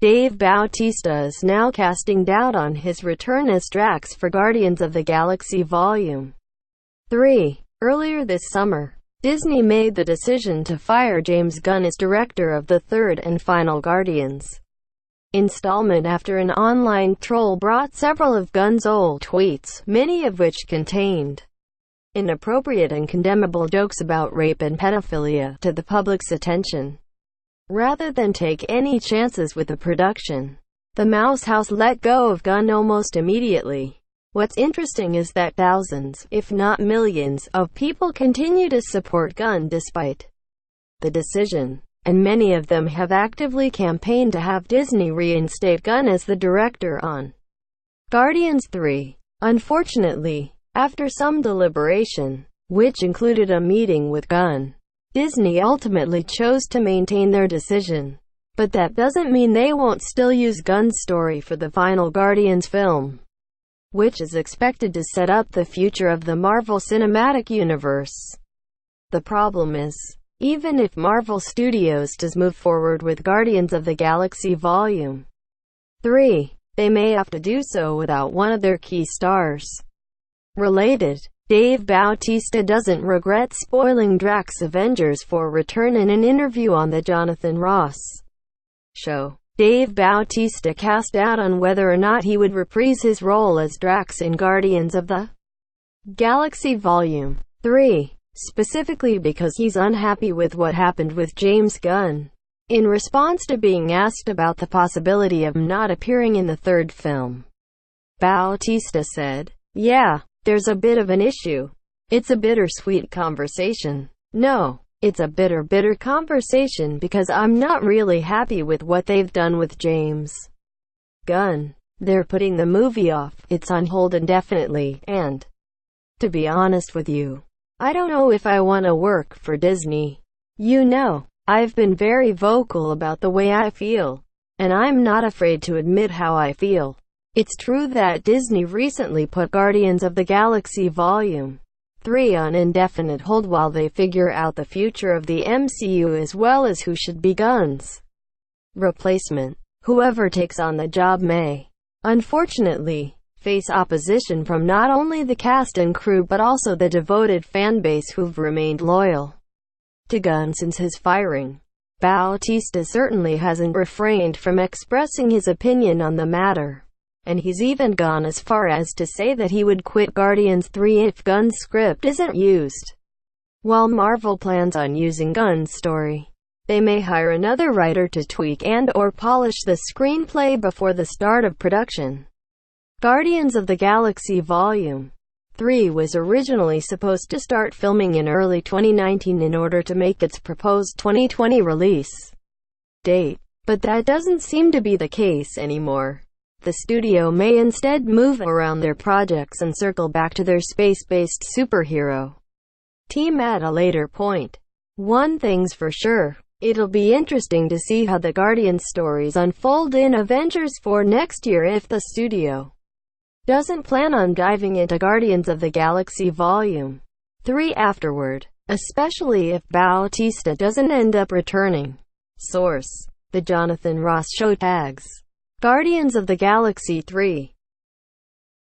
Bautista is now casting doubt on his return as Drax for Guardians of the Galaxy Volume 3. Earlier this summer, Disney made the decision to fire James Gunn as director of the third and final Guardians installment after an online troll brought several of Gunn's old tweets, many of which contained inappropriate and condemnable jokes about rape and pedophilia, to the public's attention. Rather than take any chances with the production, the Mouse House let go of Gunn almost immediately. What's interesting is that thousands, if not millions, of people continue to support Gunn despite the decision, and many of them have actively campaigned to have Disney reinstate Gunn as the director on Guardians 3. Unfortunately, after some deliberation, which included a meeting with Gunn, Disney ultimately chose to maintain their decision. But that doesn't mean they won't still use Gunn's story for the final Guardians film, which is expected to set up the future of the Marvel Cinematic Universe. The problem is, even if Marvel Studios does move forward with Guardians of the Galaxy Volume 3, they may have to do so without one of their key stars. Related, Bautista doesn't regret spoiling Drax Avengers for return. In an interview on the Jonathan Ross show, Bautista cast doubt on whether or not he would reprise his role as Drax in Guardians of the Galaxy Volume 3, specifically because he's unhappy with what happened with James Gunn. In response to being asked about the possibility of not appearing in the third film, Bautista said, "Yeah, there's a bit of an issue. It's a bittersweet conversation. No, it's a bitter conversation because I'm not really happy with what they've done with James Gunn. They're putting the movie off, it's on hold indefinitely, and to be honest with you, I don't know if I want to work for Disney. You know, I've been very vocal about the way I feel, and I'm not afraid to admit how I feel. It's true that Disney recently put Guardians of the Galaxy Volume 3 on indefinite hold while they figure out the future of the MCU as well as who should be Gunn's replacement. Whoever takes on the job may, unfortunately, face opposition from not only the cast and crew but also the devoted fanbase who've remained loyal to Gunn since his firing." Bautista certainly hasn't refrained from expressing his opinion on the matter, and he's even gone as far as to say that he would quit Guardians 3 if Gunn's script isn't used. While Marvel plans on using Gunn's story, they may hire another writer to tweak and/or polish the screenplay before the start of production. Guardians of the Galaxy Volume 3 was originally supposed to start filming in early 2019 in order to make its proposed 2020 release date, but that doesn't seem to be the case anymore. The studio may instead move around their projects and circle back to their space-based superhero team at a later point. One thing's for sure, it'll be interesting to see how the Guardians stories unfold in Avengers 4 next year if the studio doesn't plan on diving into Guardians of the Galaxy Volume 3 afterward, especially if Bautista doesn't end up returning. Source: The Jonathan Ross Show. Tags: Guardians of the Galaxy 3